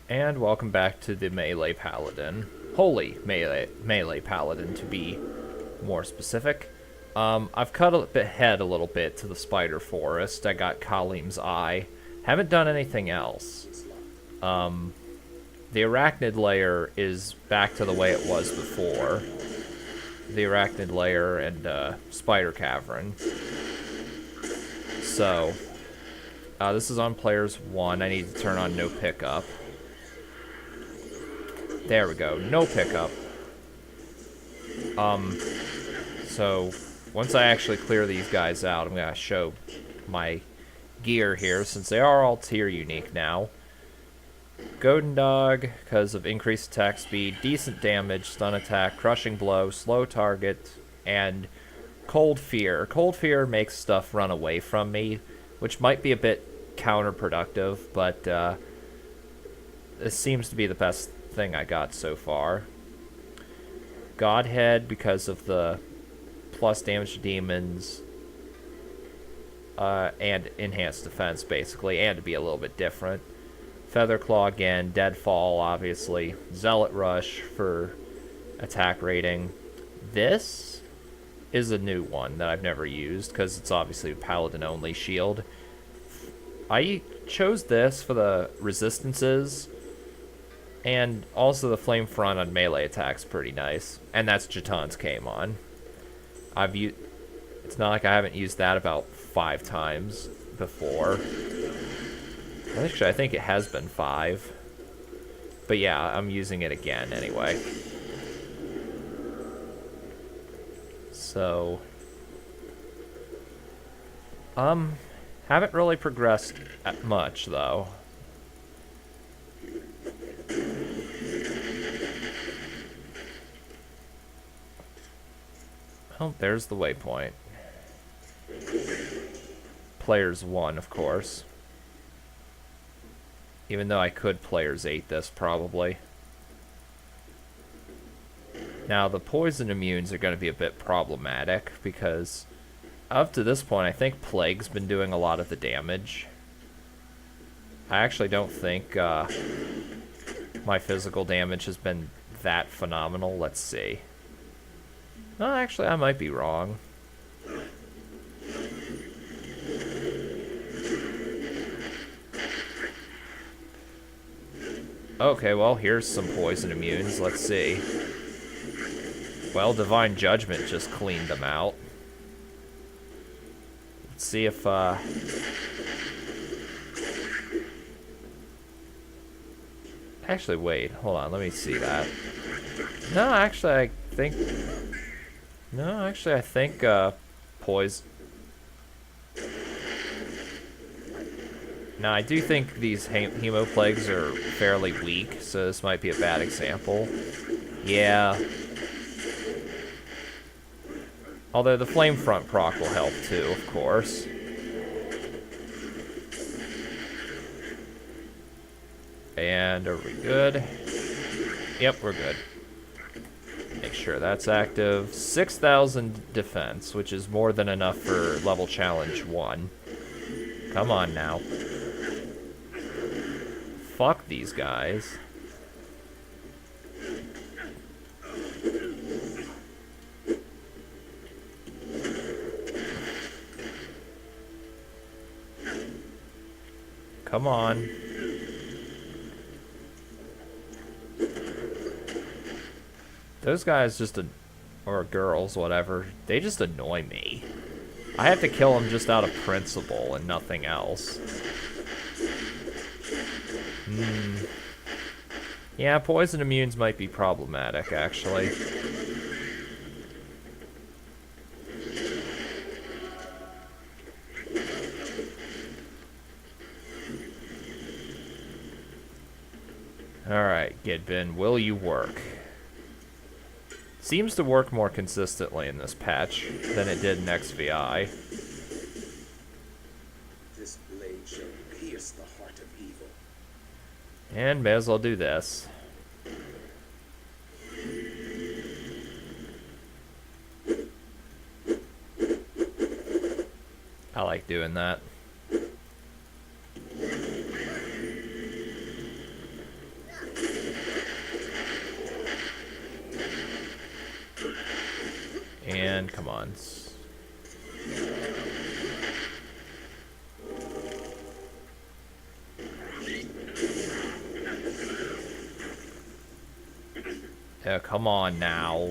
And welcome back to the Melee Paladin. Holy Melee Paladin, to be more specific. I've cut ahead a little bit to the Spider Forest. I got Kalim's Eye. Haven't done anything else. The Arachnid Lair is back to the way it was before. The Arachnid Lair and Spider Cavern. So, this is on players 1. I need to turn on no pickup. There we go, no pickup. So once I actually clear these guys out, I'm gonna show my gear here since they are all tier unique now. Golden Dog, because of increased attack speed, decent damage, stun attack, crushing blow, slow target, and Cold Fear. Cold Fear makes stuff run away from me, which might be a bit counterproductive, but this seems to be the best thing I got so far. Godhead, because of the plus damage to demons, and enhanced defense, basically, and to be a little bit different. Featherclaw again, Deadfall, obviously. Zealot Rush for attack rating. This is a new one that I've never used, because it's obviously a Paladin-only shield. I chose this for the resistances, and also the Flame Front on melee attack's pretty nice. And that's Jatan's Kamon. It's not like I haven't used that about 5 times before. Actually, I think it has been 5. But yeah, I'm using it again anyway. So, haven't really progressed much though. Oh, there's the waypoint. Players 1, of course. Even though I could players 8 this, probably. Now, the poison immunes are going to be a bit problematic, because up to this point, I think Plague's been doing a lot of the damage. I actually don't think my physical damage has been that phenomenal. Let's see. No, actually, I might be wrong. Okay, well, here's some poison immunes. Let's see. Well, Divine Judgment just cleaned them out. Let's see if, Actually, wait. Hold on, let me see that. No, actually, I think... No, actually, I think, Poison... Now, I do think these Hemoplagues are fairly weak, so this might be a bad example. Yeah. Although the Flame Front proc will help too, of course. And are we good? Yep, we're good. Make sure that's active. 6,000 defense, which is more than enough for level challenge 1. Come on now. Fuck these guys. Come on. Those guys just, or girls, whatever, they just annoy me. I have to kill them just out of principle and nothing else. Yeah, poison immunes might be problematic, actually. Alright, Gidbin, will you work? Seems to work more consistently in this patch than it did in XVI. This blade shall pierce the heart of evil. And may as well do this. I like doing that. Come on. Yeah, come on now.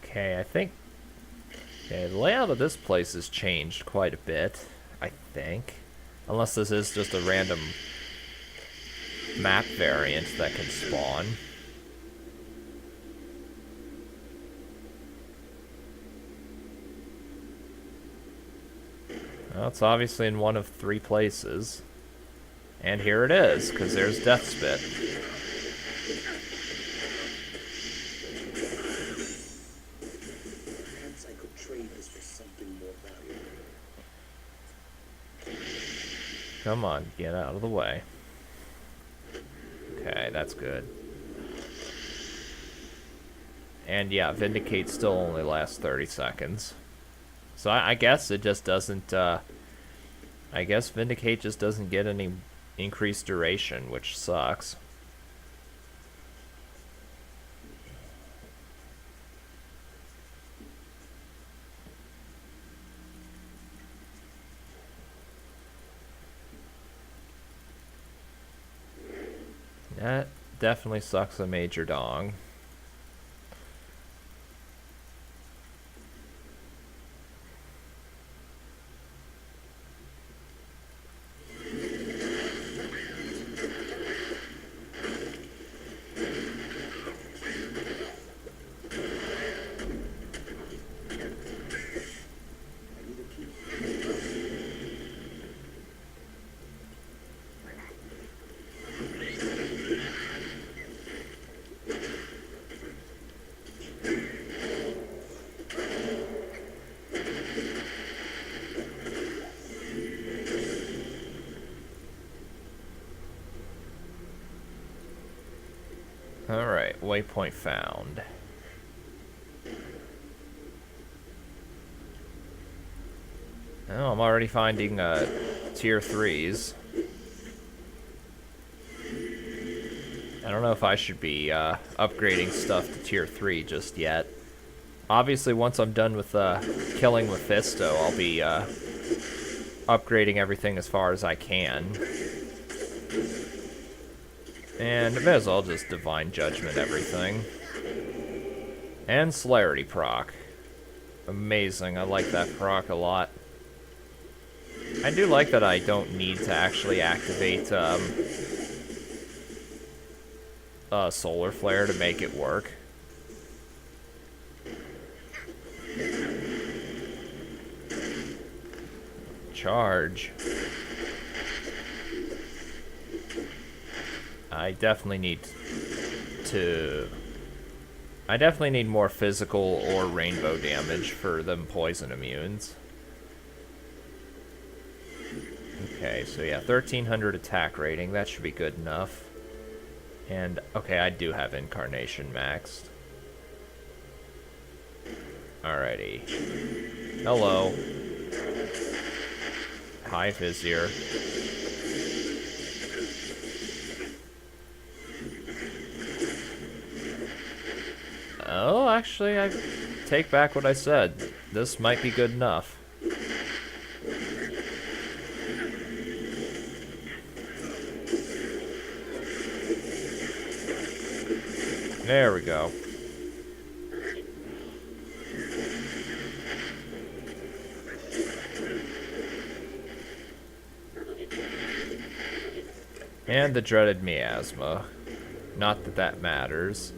Okay, I think... Okay, the layout of this place has changed quite a bit, I think. Unless this is just a random map variant that can spawn. Well, it's obviously in one of 3 places. And here it is, because there's Death Spit. Perhaps I could trade this for something more valuable. Come on, get out of the way. Okay, that's good. And yeah, Vindicate still only lasts 30 seconds. So I guess it just doesn't, I guess Vindicate just doesn't get any increased duration, which sucks. That definitely sucks a major dong. Alright, waypoint found. Oh, I'm already finding tier 3s. I don't know if I should be upgrading stuff to tier 3 just yet. Obviously, once I'm done with killing Mephisto, I'll be upgrading everything as far as I can. And I may as well just Divine Judgment everything. And Celerity proc. Amazing, I like that proc a lot. I do like that I don't need to actually activate Solar Flare to make it work. Charge. I definitely need more physical or rainbow damage for them poison immunes. Okay, so yeah, 1300 attack rating, that should be good enough. And, okay, I do have Incarnation maxed. Alrighty. Hello. Hi, Vizier. Oh, actually, I take back what I said. This might be good enough. There we go. And the dreaded miasma. Not that that matters.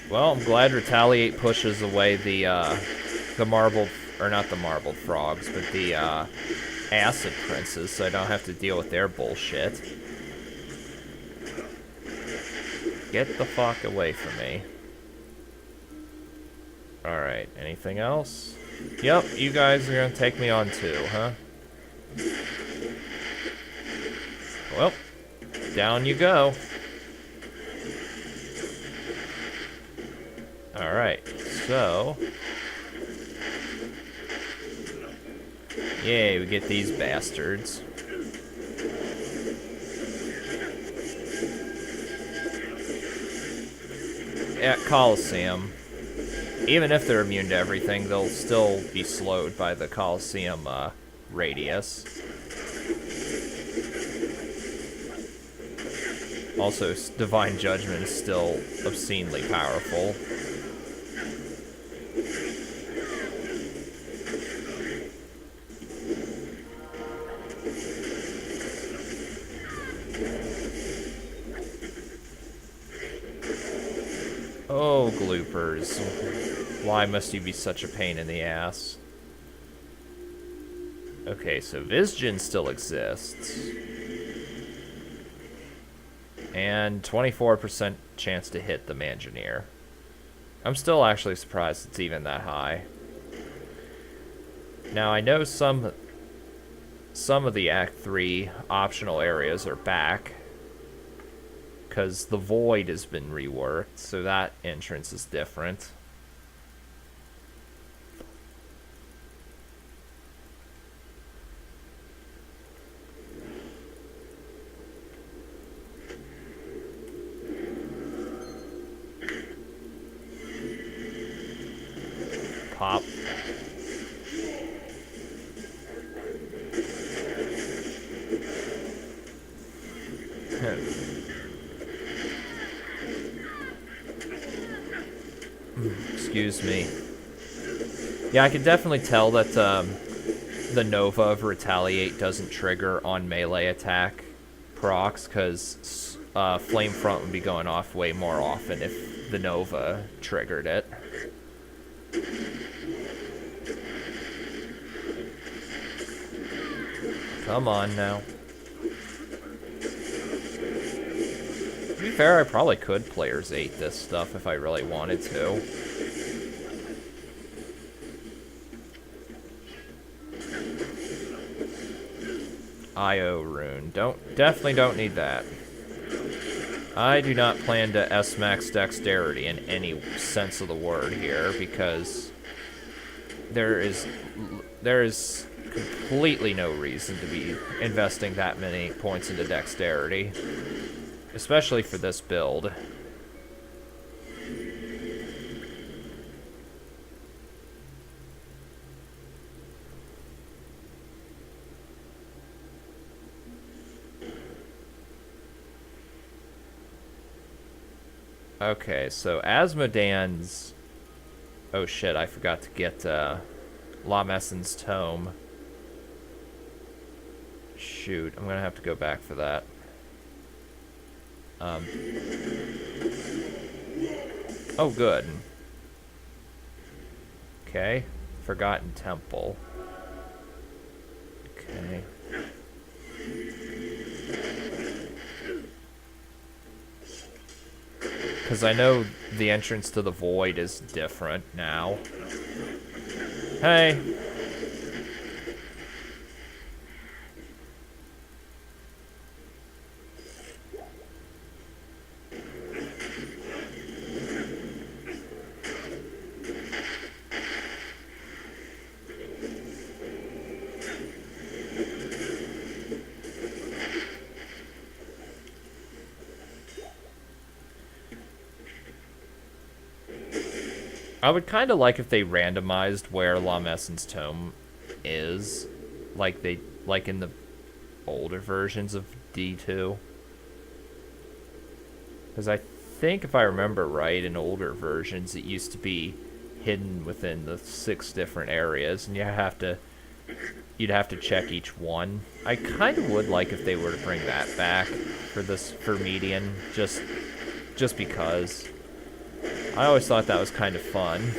Well, I'm glad Retaliate pushes away the marble or not the marbled frogs, but the acid princes, so I don't have to deal with their bullshit. Get the fuck away from me. Alright, anything else? Yep, you guys are gonna take me on too, huh? Well, down you go. Alright, so... Yay, we get these bastards. At Coliseum, even if they're immune to everything, they'll still be slowed by the Coliseum radius. Also, Divine Judgment is still obscenely powerful. Oh, gloopers. Why must you be such a pain in the ass? Okay, so Visgen still exists. And 24% chance to hit the Mangineer. I'm still actually surprised it's even that high. Now, I know some of the Act 3 optional areas are back, because the Void has been reworked, so that entrance is different. Pop. Excuse me. Yeah, I can definitely tell that the Nova of Retaliate doesn't trigger on melee attack procs, because Flame Front would be going off way more often if the Nova triggered it. Come on now. To be fair, I probably could Players 8 this stuff if I really wanted to. IO rune. Definitely don't need that. I do not plan to S-max dexterity in any sense of the word here, because there is completely no reason to be investing that many points into dexterity, especially for this build. Okay, so Asmodan's... Oh shit, I forgot to get La Messen's Tome. Shoot, I'm gonna have to go back for that. Oh, good. Okay, Forgotten Temple. Okay. Because I know the entrance to the Void is different now. Hey! I would kind of like if they randomized where La Messen's Tome is, like in the older versions of D2. Because I think, if I remember right, in older versions it used to be hidden within the 6 different areas, and you'd have to check each one. I kind of would like if they were to bring that back for Median, just because. I always thought that was kind of fun.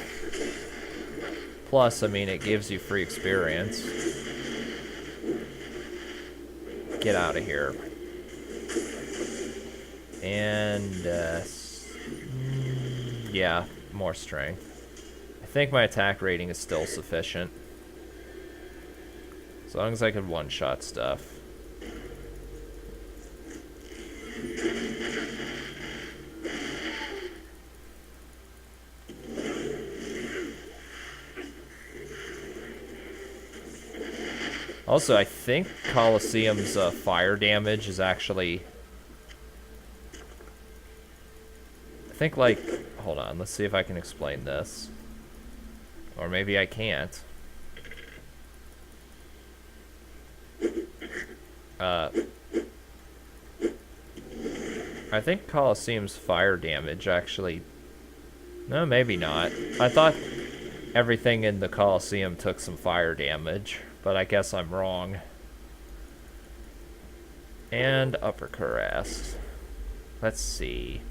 Plus, I mean, it gives you free experience. Get out of here. And, yeah, more strength. I think my attack rating is still sufficient. As long as I can one-shot stuff. Also, I think Colosseum's fire damage is actually... I think, like... Hold on, let's see if I can explain this. Or maybe I can't. I think Colosseum's fire damage actually... No, maybe not. I thought everything in the Colosseum took some fire damage, but I guess I'm wrong. And upper cuirass. Let's see.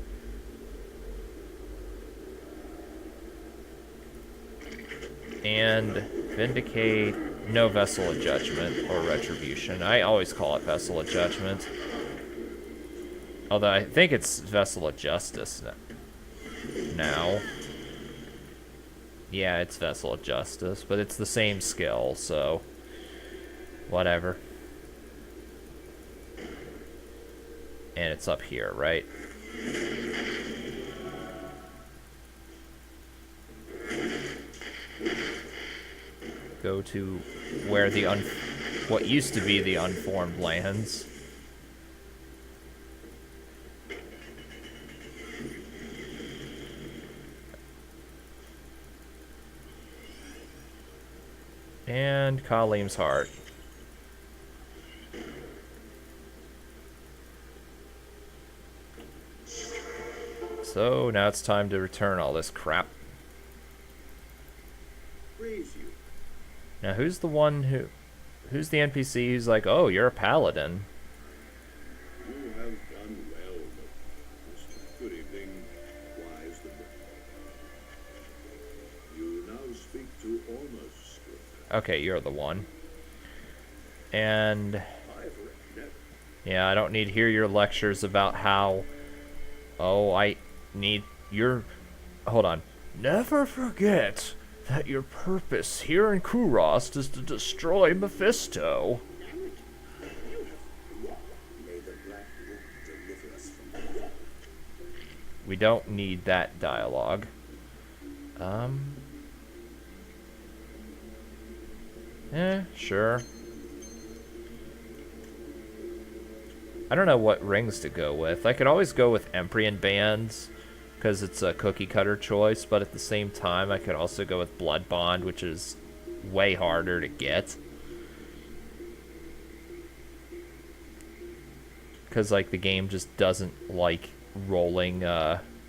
And Vindicate, no Vessel of Judgment or Retribution. I always call it Vessel of Judgment. Although I think it's Vessel of Justice now. Yeah, it's Vessel of Justice, but it's the same skill, so whatever. And it's up here, right? Go to where the what used to be the unformed lands. And Khalim's Heart. So now it's time to return all this crap. Praise you. Now who's the the NPC who's like, oh, you're a paladin? You have done well, but good evening, wise the book. You now speak to almost. Okay, you're the one. And yeah, I don't need to hear your lectures about how, oh, I need your, hold on. Never forget that your purpose here in Kurost is to destroy Mephisto. May the Black Root deliver us from evil. We don't need that dialogue. Sure. I don't know what rings to go with. I could always go with Emprian Bands, because it's a cookie cutter choice, but at the same time, I could also go with Blood Bond, which is way harder to get. Because, like, the game just doesn't like rolling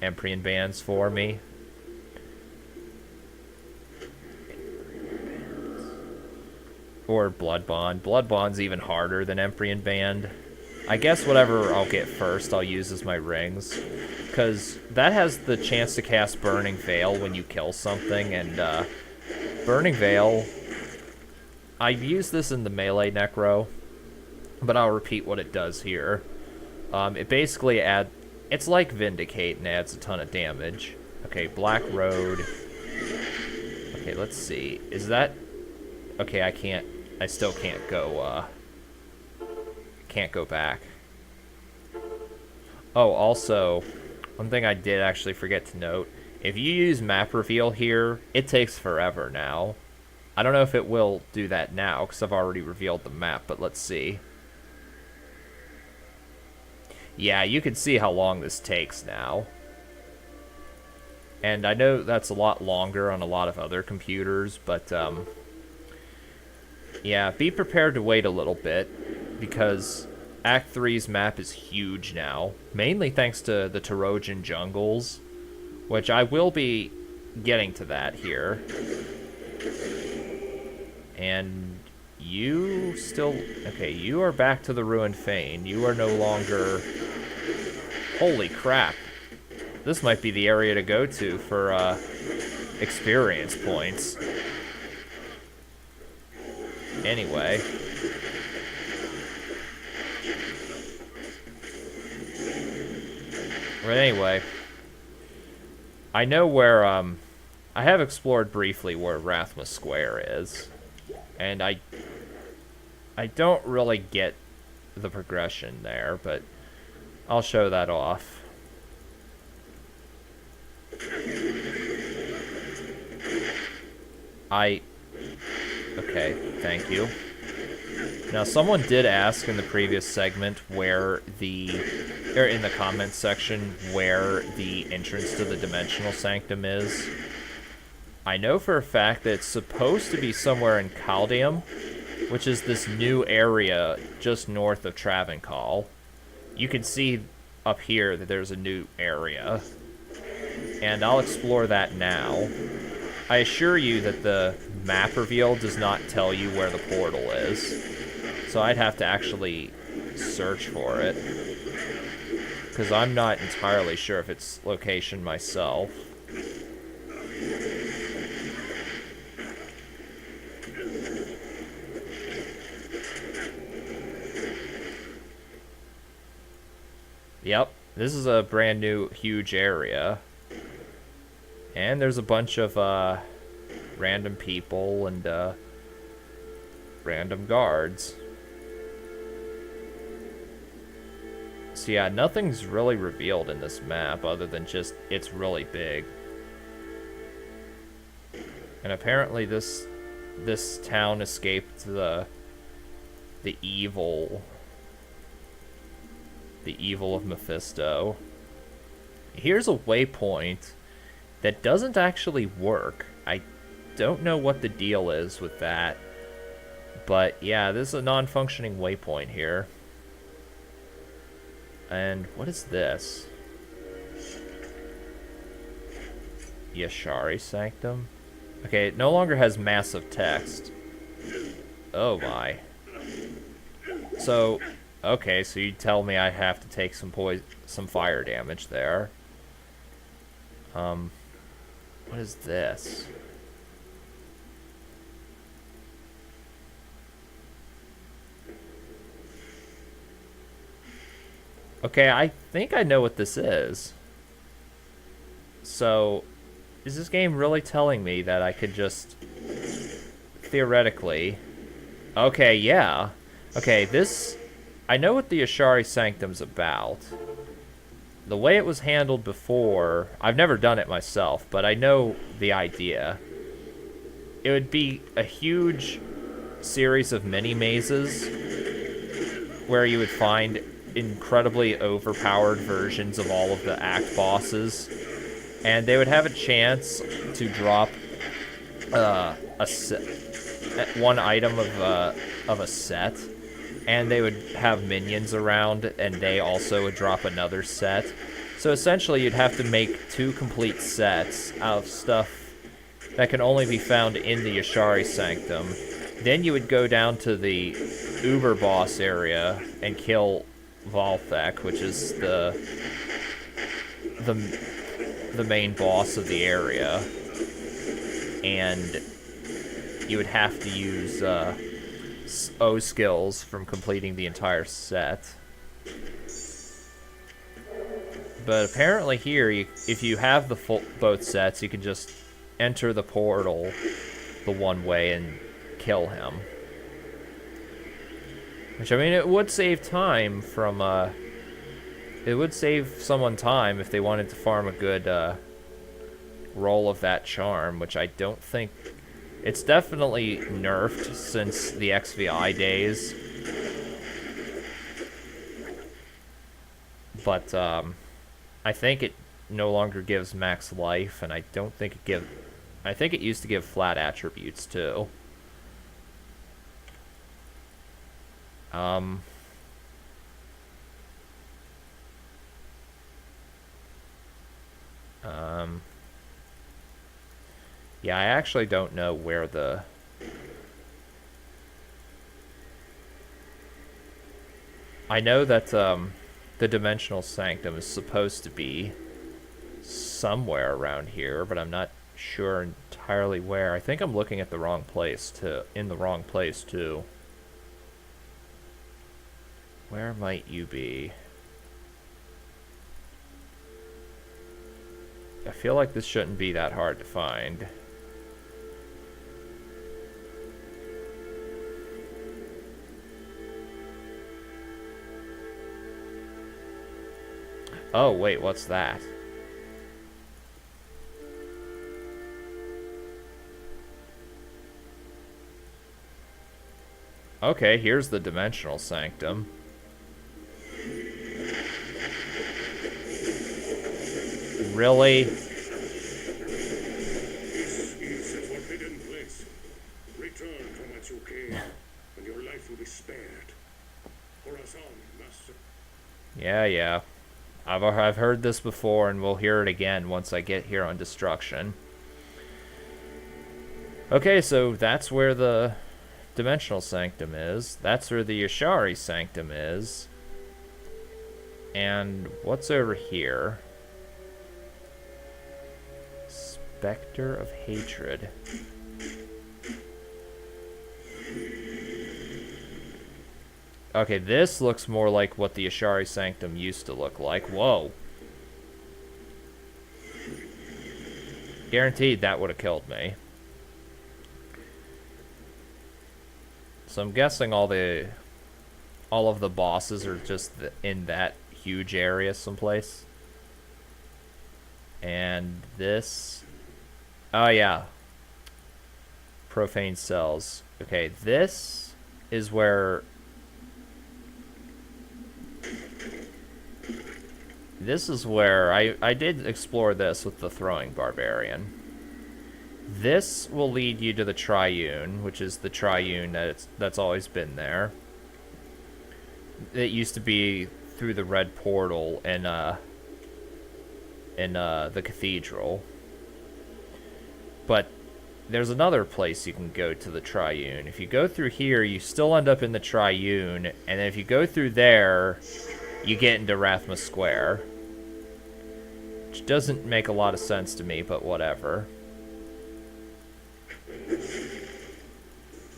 Emprian Bands for me. Or Blood Bond. Blood Bond's even harder than Emprian Band. I guess whatever I'll get first, I'll use as my rings. Because that has the chance to cast Burning Veil when you kill something, and Burning Veil, I've used this in the melee necro, but I'll repeat what it does here. It basically it's like Vindicate and adds a ton of damage. Okay, Black Road. Okay, let's see. Is that... Okay, I still can't go, can't go back. Oh, also, one thing I did actually forget to note, if you use map reveal here, it takes forever now. I don't know if it will do that now, because I've already revealed the map, but let's see. Yeah, you can see how long this takes now. And I know that's a lot longer on a lot of other computers, but, yeah, be prepared to wait a little bit, because Act 3's map is huge now, mainly thanks to the Tarojan jungles, which I will be getting to that here. And you still... Okay, you are back to the Ruined Fane. You are no longer... Holy crap. This might be the area to go to for experience points. Anyway. But anyway. I know where, I have explored briefly where Rathma Square is. And I don't really get the progression there, but I'll show that off. Okay, thank you. Now, someone did ask in the previous segment or in the comments section, where the entrance to the Dimensional Sanctum is. I know for a fact that it's supposed to be somewhere in Caldeum, which is this new area just north of Travancore. You can see up here that there's a new area, and I'll explore that now. I assure you that the map reveal does not tell you where the portal is, so I'd have to actually search for it, because I'm not entirely sure of its location myself. Yep, this is a brand new huge area. And there's a bunch of random people and random guards. So yeah, nothing's really revealed in this map other than just it's really big. And apparently this town escaped the evil of Mephisto. Here's a waypoint that doesn't actually work. I don't know what the deal is with that. But yeah, this is a non-functioning waypoint here. And what is this? Yashari Sanctum? Okay, it no longer has massive text. Oh my. So, okay, so you tell me I have to take some fire damage there. What is this? Okay, I think I know what this is. So, is this game really telling me that I could just theoretically... Okay, yeah. Okay, this... I know what the Ashari Sanctum's about. The way it was handled before... I've never done it myself, but I know the idea. It would be a huge series of mini-mazes where you would find incredibly overpowered versions of all of the act bosses, and they would have a chance to drop one item of a set, and they would have minions around, and they also would drop another set. So essentially, you'd have to make 2 complete sets out of stuff that can only be found in the Ashari Sanctum. Then you would go down to the Uber boss area and kill Volthek, which is the main boss of the area, and you would have to use O skills from completing the entire set. But apparently here, if you have both sets, you can just enter the portal the one way and kill him. Which, I mean, it would save time from, it would save someone time if they wanted to farm a good, roll of that charm, which I don't think... It's definitely nerfed since the XVI days. But, I think it no longer gives max life, and I don't think it gives... I think it used to give flat attributes, too. Yeah, I actually don't know where the... I know that, the Dimensional Sanctum is supposed to be somewhere around here, but I'm not sure entirely where. I think I'm looking at the wrong place, too. In the wrong place, too. Where might you be? I feel like this shouldn't be that hard to find. Oh, wait, what's that? Okay, here's the Dimensional Sanctum. Really? This is a forbidden place. Return from whence you came, and your life will be spared. For us all, master. Yeah. I've heard this before, and we'll hear it again once I get here on Destruction. Okay, so that's where the Dimensional Sanctum is. That's where the Yashari Sanctum is. And what's over here? Spectre of Hatred. Okay, this looks more like what the Yashari Sanctum used to look like. Whoa. Guaranteed that would have killed me. So I'm guessing all of the bosses are just in that huge area someplace. And this... Oh, yeah. Profane Cells. Okay, this is where... This is where I did explore this with the Throwing Barbarian. This will lead you to the Triune, which is the Triune that's always been there. It used to be through the red portal in the cathedral. But there's another place you can go to the Triune. If you go through here, you still end up in the Triune, and then if you go through there, you get into Rathma Square. Which doesn't make a lot of sense to me, but whatever.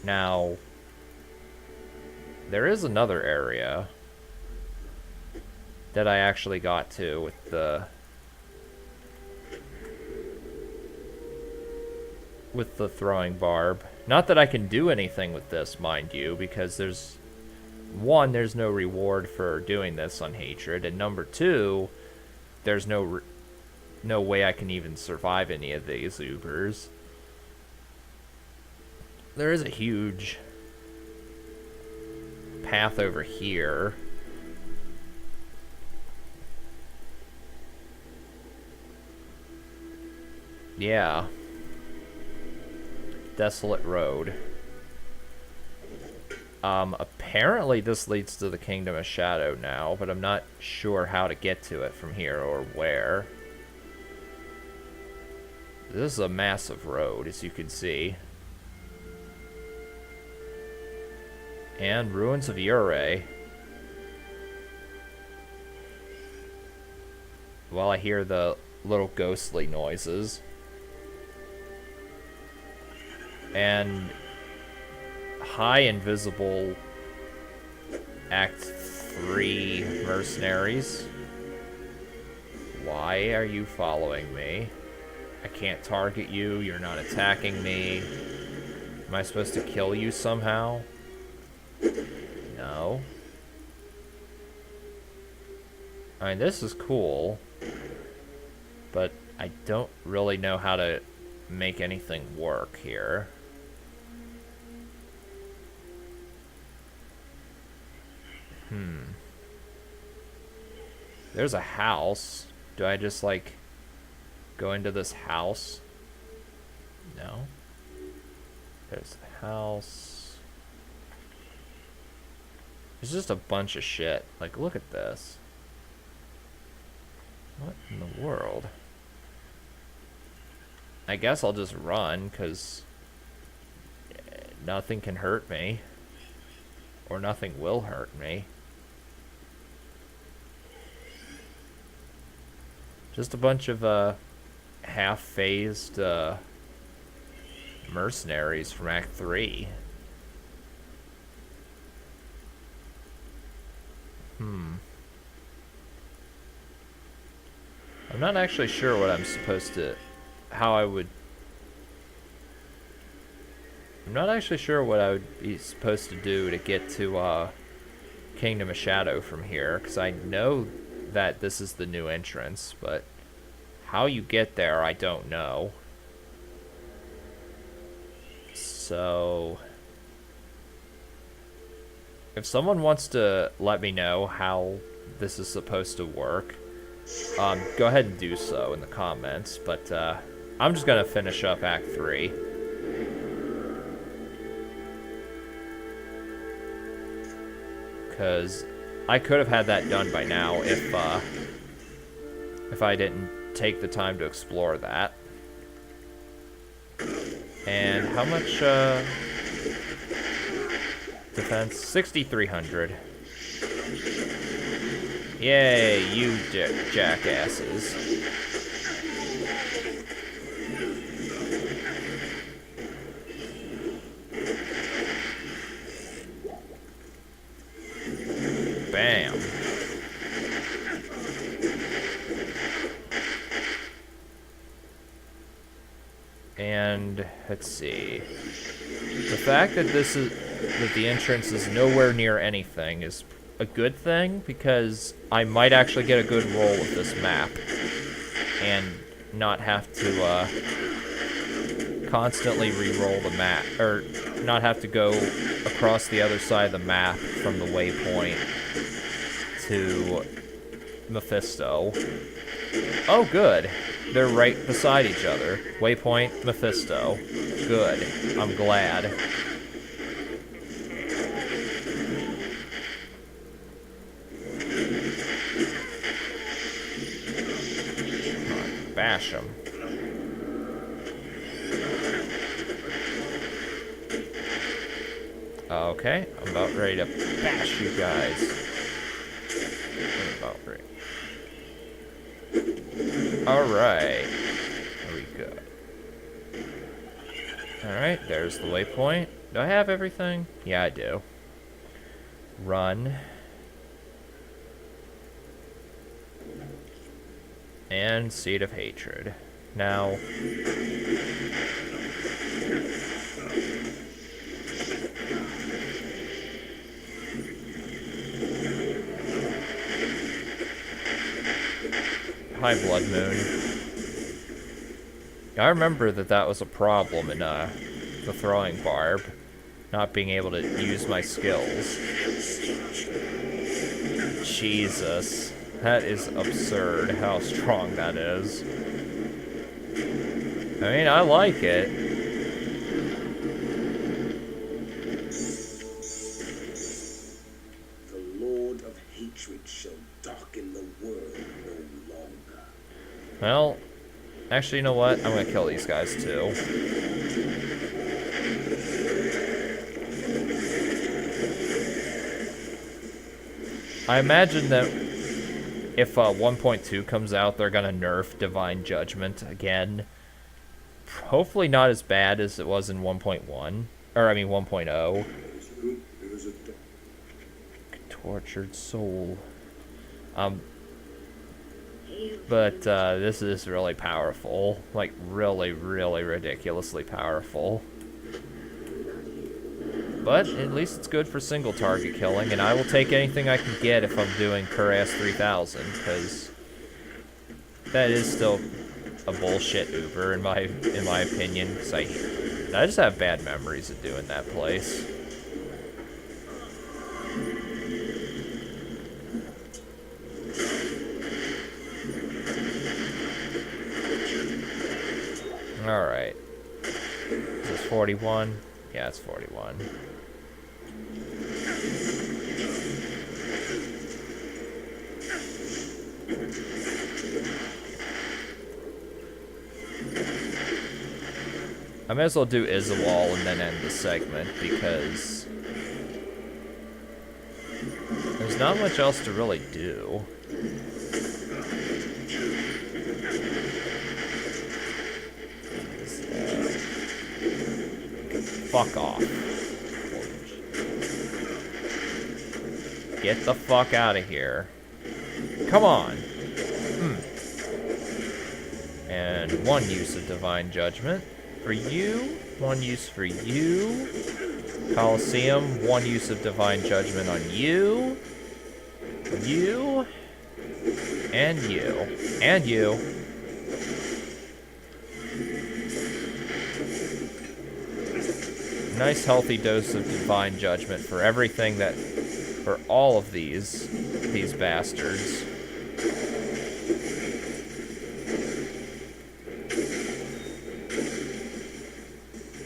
Now, there is another area that I actually got to with the throwing barb. Not that I can do anything with this, mind you, because there's no reward for doing this on Hatred, and number two, there's no way I can even survive any of these Ubers. There is a huge path over here. Yeah. Desolate Road. Apparently this leads to the Kingdom of Shadow now, but I'm not sure how to get to it from here or where. This is a massive road, as you can see. And Ruins of Ure. While I hear the little ghostly noises. And High Invisible Act 3 Mercenaries. Why are you following me? I can't target you, you're not attacking me. Am I supposed to kill you somehow? No. I mean, this is cool, but I don't really know how to make anything work here. There's a house. Do I just, like, go into this house? No. There's the house. There's just a bunch of shit. Like, look at this. What in the world? I guess I'll just run, because nothing can hurt me. Or nothing will hurt me. Just a bunch of half-phased mercenaries from Act 3. I'm not actually sure what I'm supposed to... I'm not actually sure what I would be supposed to do to get to, Kingdom of Shadow from here, because I know that this is the new entrance, but how you get there, I don't know. So... if someone wants to let me know how this is supposed to work, go ahead and do so in the comments, but I'm just gonna finish up Act 3. Because I could have had that done by now if I didn't take the time to explore that. And how much defense? 6,300. Yay, you jackasses. Bam. And let's see. The fact that the entrance is nowhere near anything is a good thing, because I might actually get a good roll of this map and not have to constantly re-roll the map, or not have to go across the other side of the map from the waypoint to Mephisto. Oh, good. They're right beside each other. Waypoint, Mephisto. Good. I'm glad. Bash him. Okay, I'm about ready to bash you guys. I'm about ready. Alright. There we go. Alright, there's the waypoint. Do I have everything? Yeah, I do. Run. And Seed of Hatred. Now... High Blood Moon. I remember that was a problem in the throwing barb, not being able to use my skills. Jesus, that is absurd how strong that is. I mean, I like it. The Lord of Hatred shall darken the world no longer. Well, actually, you know what? I'm gonna kill these guys too. I imagine that if 1.2 comes out, they're gonna nerf Divine Judgment again. Hopefully not as bad as it was in 1.1. Or, I mean, 1.0. Tortured soul. But this is really powerful. Like, really, really ridiculously powerful. But at least it's good for single target killing, and I will take anything I can get if I'm doing Cuirass 3000, because that is still a bullshit Uber in my opinion, because I just have bad memories of doing that place. Alright. Is this 41? Yeah, it's 41. I might as well do Isawal and then end the segment, because there's not much else to really do. fuck off. Get the fuck out of here. Come on. And one use of Divine Judgment for you. One use for you. Coliseum, one use of Divine Judgment on you. You. And you. And you. Nice healthy dose of Divine Judgment for everything that... for all of these bastards.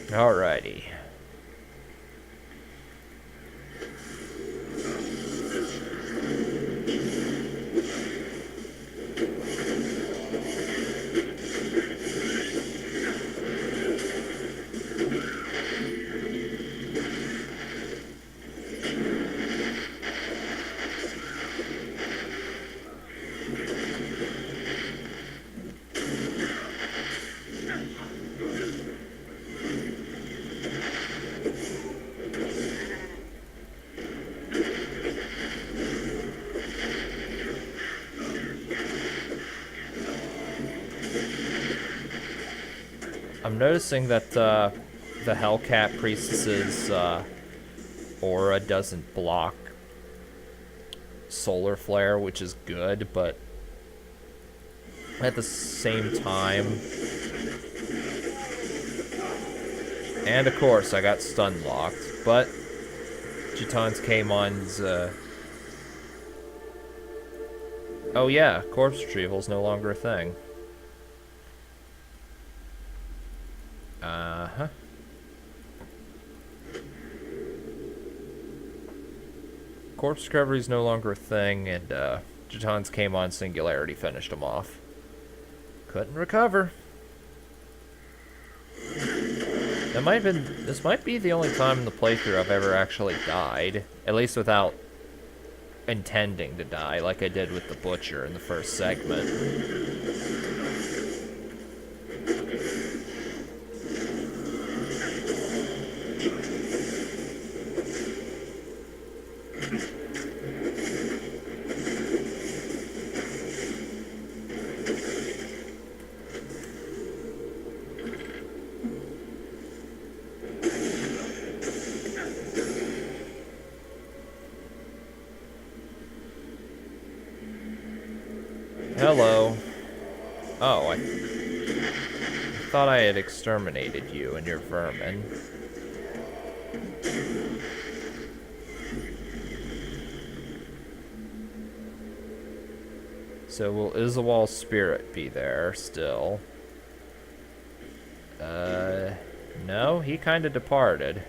Alrighty. I'm noticing that the Hellcat Priestess's aura doesn't block solar flare, which is good, but at the same time... And of course, I got stun locked, but Jitan's Kmon's... Oh yeah, corpse retrieval is no longer a thing. Uh-huh. Corpse recovery is no longer a thing, and Jitan's Kmon Singularity finished him off. Couldn't recover. This might be the only time in the playthrough I've ever actually died, at least without intending to die, like I did with the Butcher in the first segment. Hello. Oh, I thought I had exterminated you and your vermin. So will Izawal's spirit be there still? No, he kind of departed.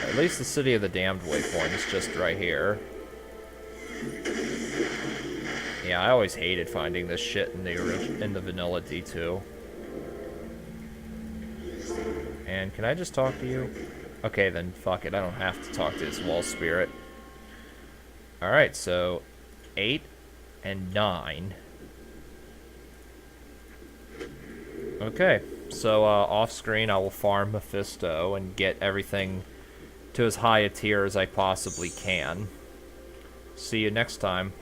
At least the City of the Damned waypoint is just right here. Yeah, I always hated finding this shit in the vanilla D2. And can I just talk to you? Okay, then fuck it. I don't have to talk to this wall spirit. Alright, so 8 and 9. Okay, so off screen I will farm Mephisto and get everything to as high a tier as I possibly can. See you next time.